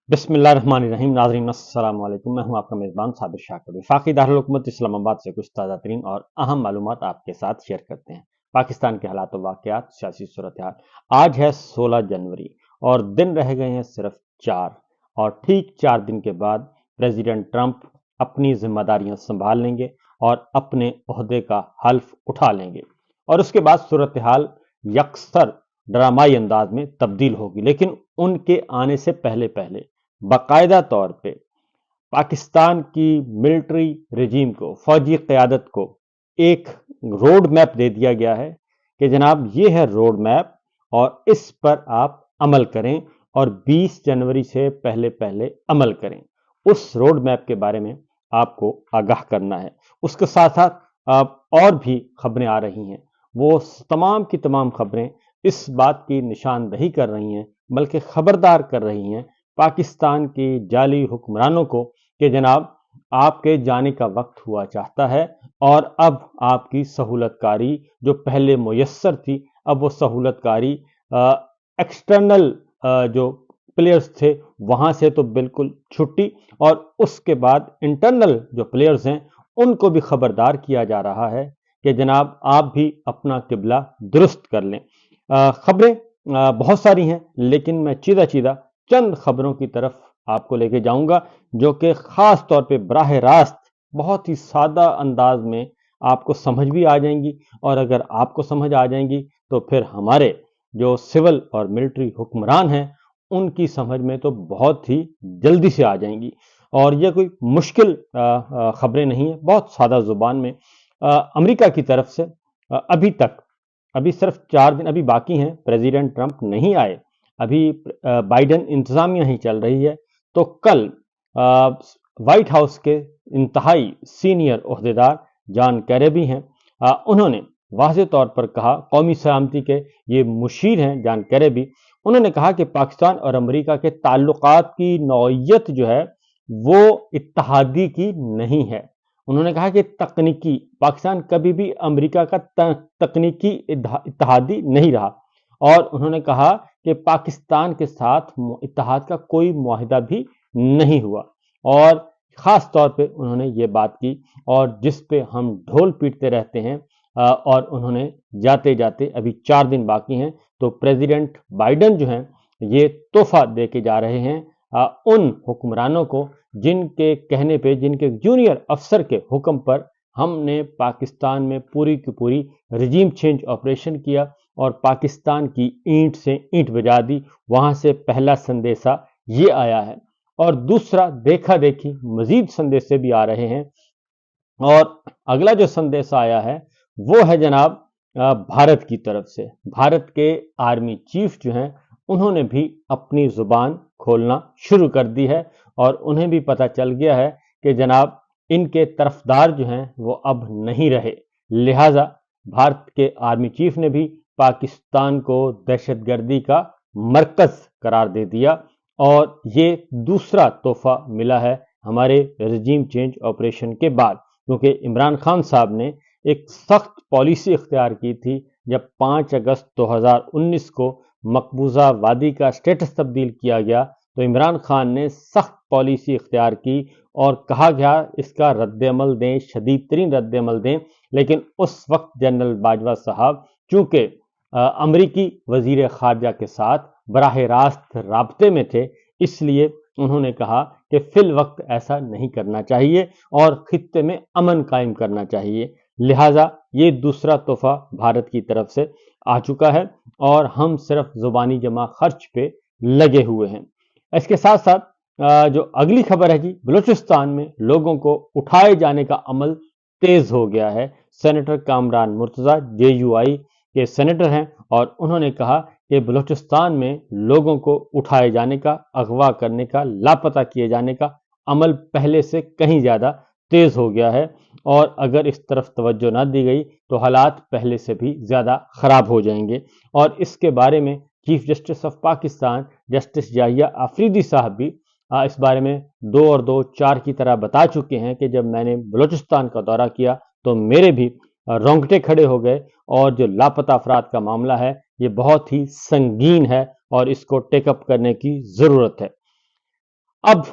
बिस्मिल्लाहिर्रहमानिर्रहीम। नाज़रीन अस्सलाम वालेकुम। मैं हूं आपका मेज़बान साबिर शाकिर। वफाकी दारुल हुकूमत इस्लामाबाद से कुछ ताज़ा तरीन और अहम मालूमात आपके साथ शेयर करते हैं। पाकिस्तान के हालात व वाक़यात, सियासी सूरत हाल। आज है 16 जनवरी और दिन रह गए हैं सिर्फ 4, और ठीक 4 दिन के बाद प्रेसिडेंट ट्रंप अपनी जिम्मेदारियां संभाल लेंगे और अपने ओहदे का हल्फ उठा लेंगे, और उसके बाद सूरत हाल यकसर ड्रामाई अंदाज में तब्दील होगी। लेकिन उनके आने से पहले पहले बाकायदा तौर पे पाकिस्तान की मिलिट्री रजीम को, फौजी क़यादत को एक रोड मैप दे दिया गया है कि जनाब ये है रोड मैप और इस पर आप अमल करें, और 20 जनवरी से पहले पहले अमल करें। उस रोड मैप के बारे में आपको आगाह करना है। उसके साथ साथ और भी खबरें आ रही हैं। वो तमाम की तमाम खबरें इस बात की निशानदही कर रही हैं, बल्कि खबरदार कर रही हैं पाकिस्तान की जाली हुक्मरानों को कि जनाब आपके जाने का वक्त हुआ चाहता है, और अब आपकी सहूलतकारी जो पहले मुयस्सर थी, अब वो सहूलतकारी एक्सटर्नल जो प्लेयर्स थे वहां से तो बिल्कुल छुट्टी, और उसके बाद इंटरनल जो प्लेयर्स हैं उनको भी खबरदार किया जा रहा है कि जनाब आप भी अपना किबला दुरुस्त कर लें। खबरें बहुत सारी हैं, लेकिन मैं चीदा चीदा चंद खबरों की तरफ आपको लेके जाऊंगा जो कि खास तौर पे बराह रास्त बहुत ही सादा अंदाज में आपको समझ भी आ जाएंगी, और अगर आपको समझ आ जाएंगी तो फिर हमारे जो सिविल और मिलिट्री हुक्मरान हैं उनकी समझ में तो बहुत ही जल्दी से आ जाएंगी। और यह कोई मुश्किल खबरें नहीं है, बहुत सादा जुबान में। अमेरिका की तरफ से अभी सिर्फ 4 दिन अभी बाकी हैं, प्रेसिडेंट ट्रंप नहीं आए, अभी बाइडेन इंतजामिया ही चल रही है। तो कल व्हाइट हाउस के इंतहाई सीनियर ओहदेदार जॉन कैरेबी हैं, उन्होंने वाज़ेह तौर पर कहा, कौमी सलामती के ये मुशीर हैं जॉन कैरेबी, उन्होंने कहा कि पाकिस्तान और अमेरिका के ताल्लुकात की नौइयत जो है वो इत्तहादी की नहीं है। उन्होंने कहा कि तकनीकी पाकिस्तान कभी भी अमेरिका का तकनीकी इत्तहादी नहीं रहा, और उन्होंने कहा कि पाकिस्तान के साथ इत्तेहाद का कोई मुआहिदा भी नहीं हुआ। और ख़ास तौर पे उन्होंने ये बात की, और जिस पे हम ढोल पीटते रहते हैं, और उन्होंने जाते जाते अभी 4 दिन बाकी हैं तो प्रेसिडेंट बाइडेन जो हैं ये तोहफा दे के जा रहे हैं उन हुक्मरानों को जिनके कहने पे, जिनके जूनियर अफसर के हुक्म पर हमने पाकिस्तान में पूरी की पूरी रजीम चेंज ऑपरेशन किया और पाकिस्तान की ईंट से ईंट बजा दी। वहां से पहला संदेशा ये आया है, और दूसरा देखा देखी मजीद संदेशे भी आ रहे हैं। और अगला जो संदेशा आया है वो है जनाब भारत की तरफ से। भारत के आर्मी चीफ जो हैं उन्होंने भी अपनी जुबान खोलना शुरू कर दी है, और उन्हें भी पता चल गया है कि जनाब इनके तरफदार जो हैं वो अब नहीं रहे। लिहाजा भारत के आर्मी चीफ ने भी पाकिस्तान को दहशतगर्दी का मरकज करार दे दिया, और ये दूसरा तोहफा मिला है हमारे रजीम चेंज ऑपरेशन के बाद, क्योंकि इमरान खान साहब ने एक सख्त पॉलिसी इख्तियार की थी जब 5 अगस्त 2019 को मकबूजा वादी का स्टेटस तब्दील किया गया, तो इमरान खान ने सख्त पॉलिसी इख्तियार की और कहा गया इसका रद्दअमल दें, शदीद तरीन रद्दअमल दें। लेकिन उस वक्त जनरल बाजवा साहब चूंकि अमरीकी वजीर खारजा के साथ बराह रास्त राब्ते में थे, इसलिए उन्होंने कहा कि फिल वक्त ऐसा नहीं करना चाहिए और खित्ते में अमन कायम करना चाहिए। लिहाजा ये दूसरा तोहफा भारत की तरफ से आ चुका है, और हम सिर्फ जुबानी जमा खर्च पे लगे हुए हैं। इसके साथ साथ जो अगली खबर है जी, बलूचिस्तान में लोगों को उठाए जाने का अमल तेज हो गया है। सेनेटर कामरान मुर्तजा JUI के सेनेटर हैं, और उन्होंने कहा कि बलूचिस्तान में लोगों को उठाए जाने का, अगवा करने का, लापता किए जाने का अमल पहले से कहीं ज़्यादा तेज हो गया है, और अगर इस तरफ तवज्जो ना दी गई तो हालात पहले से भी ज़्यादा ख़राब हो जाएंगे। और इसके बारे में chief justice of Pakistan justice Yahya Afridi साहब भी इस बारे में 2 और 2 4 की तरह बता चुके हैं कि जब मैंने बलूचिस्तान का दौरा किया तो मेरे भी रोंगटे खड़े हो गए, और जो लापता अफराद का मामला है ये बहुत ही संगीन है और इसको टेकअप करने की ज़रूरत है। अब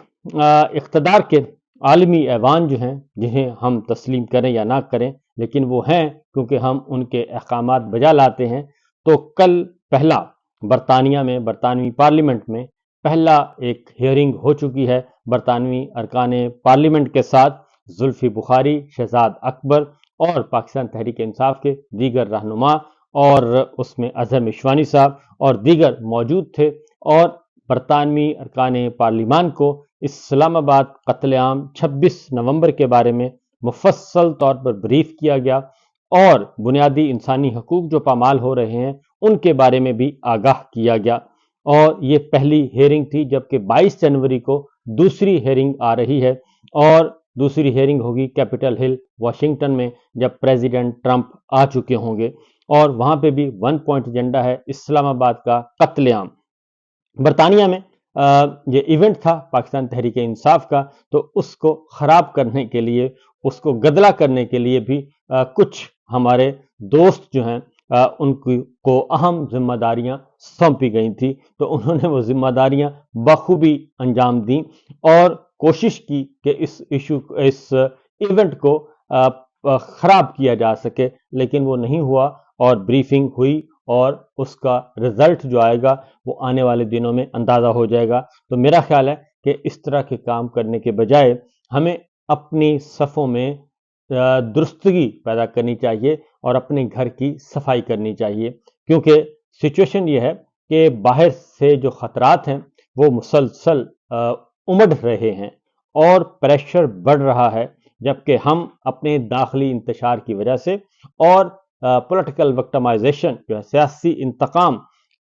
इक़्तिदार के आलमी ऐवान जो हैं, जिन्हें हम तस्लीम करें या ना करें, लेकिन वो हैं क्योंकि हम उनके अहकामात बजा लाते हैं। तो कल पहला बरतानिया में, बरतानवी पार्लियामेंट में पहला एक हियरिंग हो चुकी है बरतानवी अरकान पार्लियामेंट के साथ। जुल्फी बुखारी, शहजाद अकबर और पाकिस्तान तहरीक इंसाफ के दीगर रहनुमा, और उसमें अजहर मिशवानी साहब और दीगर मौजूद थे। और बरतानवी अरकान पार्लिमान को इस्लामाबाद कत्लेआम 26 नवंबर के बारे में मुफस्सल तौर पर ब्रीफ किया गया और बुनियादी इंसानी हकूक जो पामाल हो रहे हैं उनके बारे में भी आगाह किया गया। और ये पहली हेयरिंग थी, जबकि 22 जनवरी को दूसरी हेयरिंग आ रही है, और दूसरी हेयरिंग होगी कैपिटल हिल वाशिंगटन में, जब प्रेसिडेंट ट्रंप आ चुके होंगे। और वहां पे भी 1 पॉइंट एजेंडा है इस्लामाबाद का कत्लेआम। बरतानिया में ये इवेंट था पाकिस्तान तहरीक इंसाफ का, तो उसको खराब करने के लिए, उसको गदला करने के लिए भी कुछ हमारे दोस्त जो हैं उनको अहम जिम्मेदारियां सौंपी गई थी। तो उन्होंने वो जिम्मेदारियां बखूबी अंजाम दी और कोशिश की कि इस इवेंट को खराब किया जा सके, लेकिन वो नहीं हुआ और ब्रीफिंग हुई और उसका रिजल्ट जो आएगा वो आने वाले दिनों में अंदाजा हो जाएगा। तो मेरा ख्याल है कि इस तरह के काम करने के बजाय हमें अपनी सफ़ों में दुरुस्तगी पैदा करनी चाहिए और अपने घर की सफाई करनी चाहिए, क्योंकि सिचुएशन ये है कि बाहर से जो खतरात हैं वो मुसलसल उमड़ रहे हैं और प्रेशर बढ़ रहा है, जबकि हम अपने दाखिली इंतशार की वजह से और पॉलिटिकल विक्टिमाइजेशन जो है, सियासी इंतकाम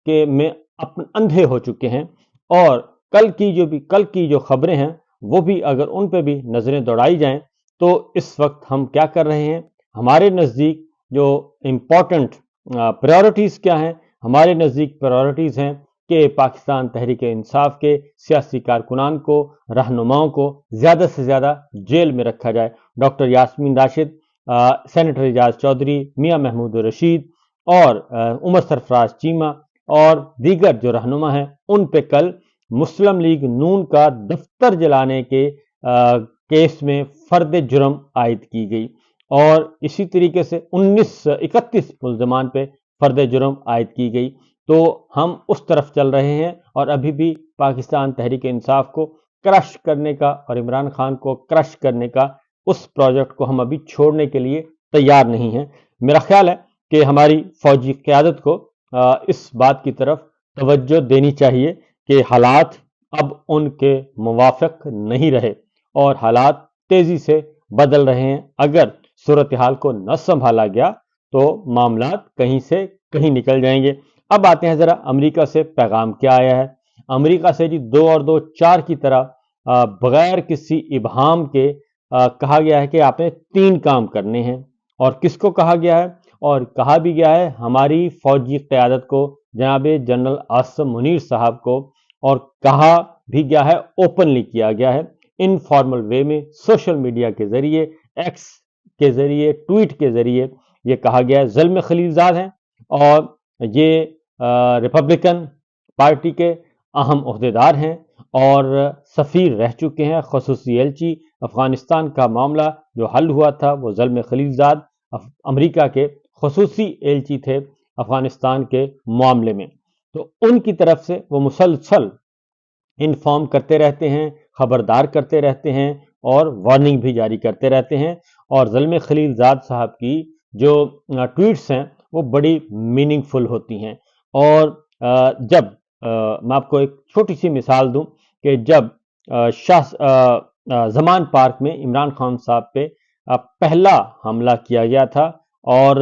के में अपने अंधे हो चुके हैं। और कल की जो खबरें हैं वो भी अगर उन पे भी नज़रें दौड़ाई जाएं, तो इस वक्त हम क्या कर रहे हैं, हमारे नज़दीक जो इम्पोर्टेंट प्रायोरिटीज़ क्या हैं। हमारे नज़दीक प्रायोरिटीज़ हैं कि पाकिस्तान तहरीक इंसाफ के सियासी कारकुनान को, रहनुमाओं को ज़्यादा से ज़्यादा जेल में रखा जाए। डॉक्टर यास्मीन राशिद, सेनेटर एजाज चौधरी, मियाँ महमूद रशीद और उमर सरफराज चीमा और दीगर जो रहनुमा हैं, उन पे कल मुस्लिम लीग नून का दफ्तर जलाने के केस में फर्द जुर्म आयद की गई और इसी तरीके से 31 मुल्ज़मान पे फर्द जुर्म आयद की गई। तो हम उस तरफ चल रहे हैं और अभी भी पाकिस्तान तहरीक इंसाफ को क्रश करने का और इमरान खान को क्रश करने का उस प्रोजेक्ट को हम अभी छोड़ने के लिए तैयार नहीं हैं। मेरा ख्याल है कि हमारी फौजी क़यादत को इस बात की तरफ तवज्जो देनी चाहिए कि हालात अब उनके मुवाफिक नहीं रहे और हालात तेजी से बदल रहे हैं। अगर सूरत हाल को न संभाला गया तो मामलात कहीं से कहीं निकल जाएंगे। अब आते हैं जरा अमेरिका से पैगाम क्या आया है। अमेरिका से जी 2 और 2 4 की तरह बगैर किसी इबहाम के कहा गया है कि आपने 3 काम करने हैं। और किसको कहा गया है? और कहा भी गया है हमारी फौजी क़यादत को, जनाब जनरल आसिम मुनीर साहब को, और कहा भी गया है, ओपनली किया गया है, इनफॉर्मल वे में, सोशल मीडिया के ज़रिए, एक्स के ज़रिए, ट्वीट के ज़रिए ये कहा गया है। ज़ल्म खलीलज़ाद हैं और ये रिपब्लिकन पार्टी के अहम ओहदेदार हैं और सफ़ीर रह चुके हैं, ख़ुसूसी एलची। अफ़गानिस्तान का मामला जो हल हुआ था वो ज़ल्म खलीलज़ाद अमेरिका के ख़ुसूसी एलची थे अफ़गानिस्तान के मामले में। तो उनकी तरफ से वो मुसलसल इन्फॉर्म करते रहते हैं, खबरदार करते रहते हैं और वार्निंग भी जारी करते रहते हैं। और ज़ल्म खलीलज़ाद साहब की जो ट्वीट्स हैं वो बड़ी मीनिंगफुल होती हैं। और जब मैं आपको एक छोटी सी मिसाल दूं कि जब ज़मान पार्क में इमरान खान साहब पे पहला हमला किया गया था और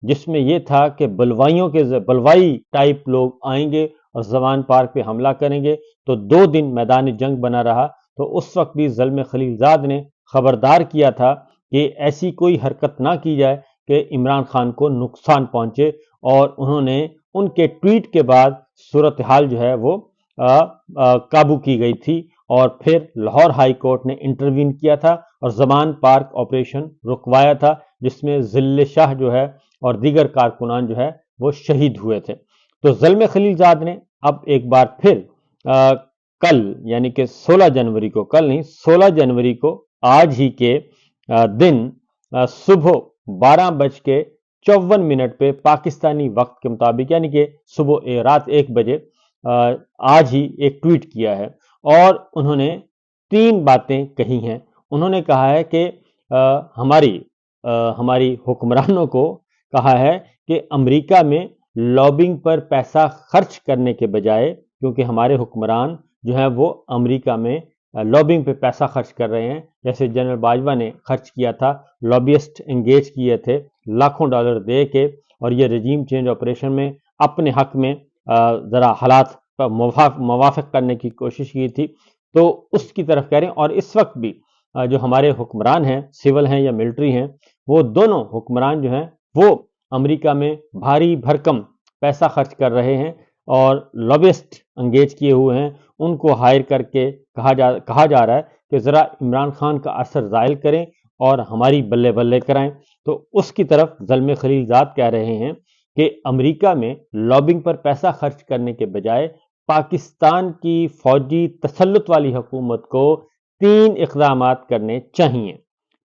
जिसमें यह था कि बलवाई टाइप लोग आएंगे और ज़मान पार्क पे हमला करेंगे, तो 2 दिन मैदान जंग बना रहा। तो उस वक्त भी ज़ल्म खलीलज़ाद ने खबरदार किया था कि ऐसी कोई हरकत ना की जाए कि इमरान खान को नुकसान पहुंचे। और उन्होंने उनके ट्वीट के बाद सूरत हाल जो है वो काबू की गई थी और फिर लाहौर हाई कोर्ट ने इंटरवीन किया था और ज़मान पार्क ऑपरेशन रुकवाया था, जिसमें ज़िल्ले शाह जो है और दीगर कारकुनान जो है वो शहीद हुए थे। तो ज़ल्म खलीलज़ाद ने अब एक बार फिर कल यानी कि 16 जनवरी को, कल नहीं 16 जनवरी को आज ही के दिन सुबह 12:54 पे पाकिस्तानी वक्त के मुताबिक यानी कि सुबह रात 1 बजे आज ही एक ट्वीट किया है और उन्होंने 3 बातें कही हैं। उन्होंने कहा है कि हमारी हुक्मरानों को कहा है कि अमेरिका में लॉबिंग पर पैसा खर्च करने के बजाय, क्योंकि हमारे हुक्मरान जो है वो अमेरिका में लॉबिंग पे पैसा खर्च कर रहे हैं, जैसे जनरल बाजवा ने खर्च किया था, लॉबियस्ट एंगेज किए थे लाखों डॉलर दे के, और ये रजीम चेंज ऑपरेशन में अपने हक में ज़रा हालात पर मुवाफिक करने की कोशिश की थी, तो उसकी तरफ कह रहे हैं। और इस वक्त भी जो हमारे हुक्मरान हैं, सिविल हैं या मिलिट्री हैं, वो दोनों हुक्मरान जो हैं वो अमेरिका में भारी भरकम पैसा खर्च कर रहे हैं और लॉबिस्ट एंगेज किए हुए हैं। उनको हायर करके कहा जा रहा है कि ज़रा इमरान खान का असर ज़ायल करें और हमारी बल्ले बल्ले कराएं। तो उसकी तरफ ज़ल्मे खलीलजाद कह रहे हैं कि अमेरिका में लॉबिंग पर पैसा खर्च करने के बजाय पाकिस्तान की फौजी तसल्लुत वाली हुकूमत को 3 इक़दामात करने चाहिए।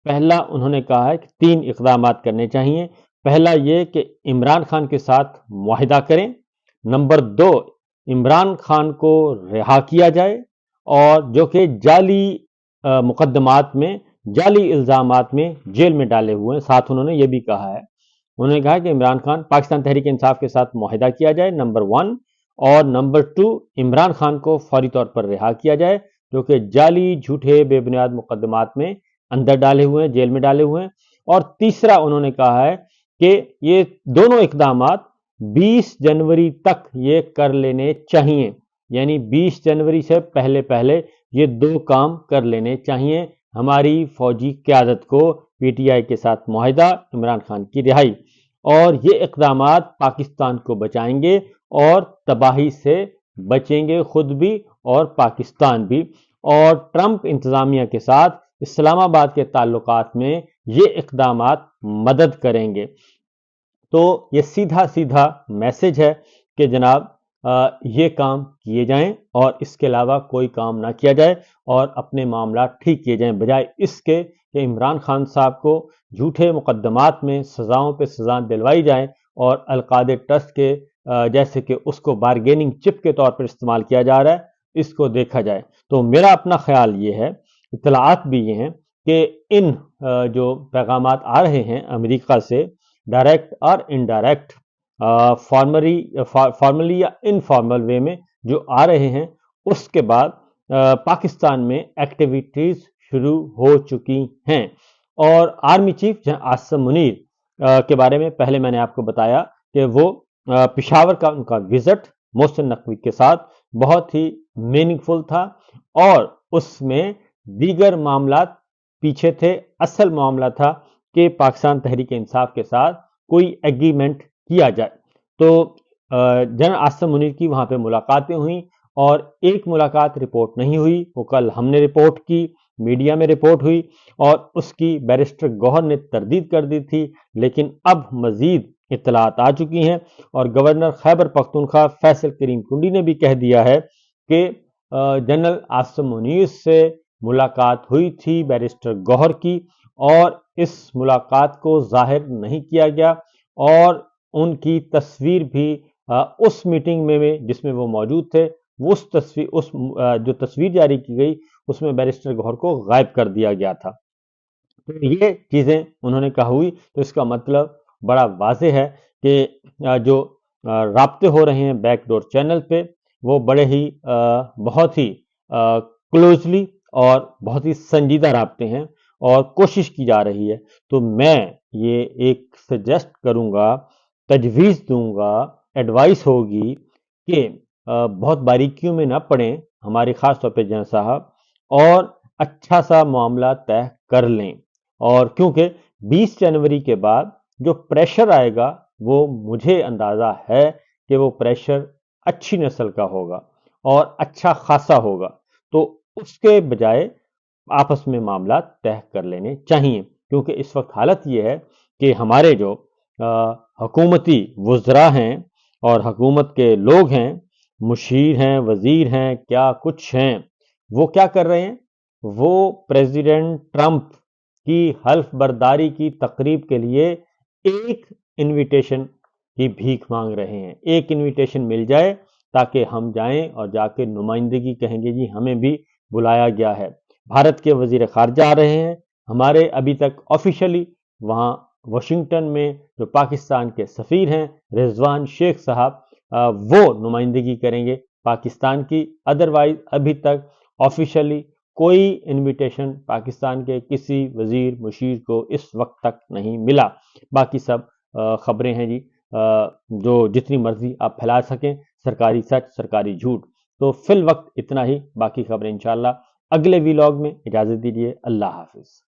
पहला उन्होंने कहा है कि 3 इक़दामात करने चाहिए। पहला ये कि इमरान खान के साथ मुआहिदा करें। नंबर 2, इमरान खान को रिहा किया जाए और जो कि जाली मुकदमात में, जाली इल्ज़ामात में जेल में डाले हुए हैं। साथ उन्होंने ये भी कहा है, उन्होंने कहा कि इमरान खान, पाकिस्तान तहरीक इंसाफ के साथ मुआहिदा किया जाए, नंबर 1, और नंबर 2 इमरान खान को फौरी तौर पर रिहा किया जाए जो कि जाली झूठे बेबुनियाद मुकदमात में अंदर डाले हुए हैं, जेल में डाले हुए हैं। और तीसरा उन्होंने कहा है कि ये दोनों इकदामात 20 जनवरी तक ये कर लेने चाहिए, यानी 20 जनवरी से पहले पहले ये 2 काम कर लेने चाहिए। हमारी फौजी क़यादत को पीटीआई के साथ मुआहिदा, इमरान खान की रिहाई, और ये इकदामात पाकिस्तान को बचाएंगे और तबाही से बचेंगे खुद भी और पाकिस्तान भी। और ट्रंप इंतज़ामिया के साथ इस्लामाबाद के ताल्लुकात में ये इकदामात मदद करेंगे। तो ये सीधा सीधा मैसेज है कि जनाब ये काम किए जाएं और इसके अलावा कोई काम ना किया जाए और अपने मामला ठीक किए जाएं, बजाय इसके कि इमरान खान साहब को झूठे मुकदमात में सज़ाओं पे सज़ा दिलवाई जाए और अलकायदा ट्रस्ट के जैसे कि उसको बारगेनिंग चिप के तौर पर इस्तेमाल किया जा रहा है, इसको देखा जाए। तो मेरा अपना ख्याल ये है, इतलाआत भी ये हैं कि इन जो पैगामात आ रहे हैं अमेरिका से, डायरेक्ट और इनडायरेक्ट, फॉर्मली या इनफॉर्मल वे में जो आ रहे हैं, उसके बाद पाकिस्तान में एक्टिविटीज़ शुरू हो चुकी हैं। और army chief general Asim Munir के बारे में पहले मैंने आपको बताया कि वो पेशावर का उनका विजिट मोहसिन नकवी के साथ बहुत ही मीनिंगफुल था और उसमें दीगर मामला पीछे थे। असल मामला था कि पाकिस्तान तहरीक इंसाफ के साथ कोई एग्रीमेंट किया जाए। तो जनरल आसिम मुनीर की वहाँ पे मुलाकातें हुई और एक मुलाकात रिपोर्ट नहीं हुई, वो कल हमने रिपोर्ट की, मीडिया में रिपोर्ट हुई और उसकी बैरिस्टर गौहर ने तरदीद कर दी थी, लेकिन अब मजीद इत्तलात आ चुकी हैं और गवर्नर खैबर पख्तूनख्वा फैसल करीम कुंडी ने भी कह दिया है कि जनरल आसिम मुनीर से मुलाकात हुई थी बैरिस्टर गौहर की और इस मुलाकात को जाहिर नहीं किया गया और उनकी तस्वीर भी उस मीटिंग में जिसमें वो मौजूद थे, उस जो तस्वीर जारी की गई उसमें बैरिस्टर गौहर को गायब कर दिया गया था। तो ये चीज़ें उन्होंने कहा हुई, तो इसका मतलब बड़ा वाज़ेह है कि जो राब्ते हो रहे हैं बैकडोर चैनल पे, वो बड़े ही बहुत ही क्लोजली और बहुत ही संजीदा राब्ते हैं और कोशिश की जा रही है। तो मैं ये एक सजेस्ट करूँगा, तजवीज़ दूंगा, एडवाइस होगी कि बहुत बारीकियों में ना पड़ें हमारे ख़ास तौर पे जनरल साहब, और अच्छा सा मामला तय कर लें। और क्योंकि 20 जनवरी के बाद जो प्रेशर आएगा वो मुझे अंदाज़ा है कि वो प्रेशर अच्छी नस्ल का होगा और अच्छा खासा होगा, तो उसके बजाय आपस में मामला तय कर लेने चाहिए। क्योंकि इस वक्त हालत ये है कि हमारे जो हुकूमती वज़रा हैं और हुकूमत के लोग हैं, مشیر ہیں، وزیر ہیں، کیا کچھ ہیں، وہ کیا کر رہے ہیں؟ وہ پریزیڈنٹ ٹرمپ کی حلف برداری کی تقریب کے لیے ایک انویٹیشن کی بھیک مانگ رہے ہیں۔ ایک انویٹیشن مل جائے تاکہ ہم جائیں اور جا کے نمائندگی کہیں گے جی ہمیں بھی بلایا گیا ہے۔ بھارت کے وزیر خارجہ آ رہے ہیں، ہمارے ابھی تک آفیشلی وہاں واشنگٹن میں جو پاکستان کے سفیر ہیں رضوان شیخ صاحب، وہ نمائندگی کریں گے پاکستان کی۔ ادروائز ابھی تک آفیشلی کوئی انویٹیشن پاکستان کے کسی وزیر مشیر کو اس وقت تک نہیں ملا۔ باقی سب خبریں ہیں جی، جو جتنی مرضی آپ پھیلا سکیں، سرکاری سچ سرکاری جھوٹ۔ تو فی الوقت اتنا ہی، باقی خبریں انشاءاللہ اگلے ویلاگ میں۔ اجازت دیجیے، اللہ حافظ۔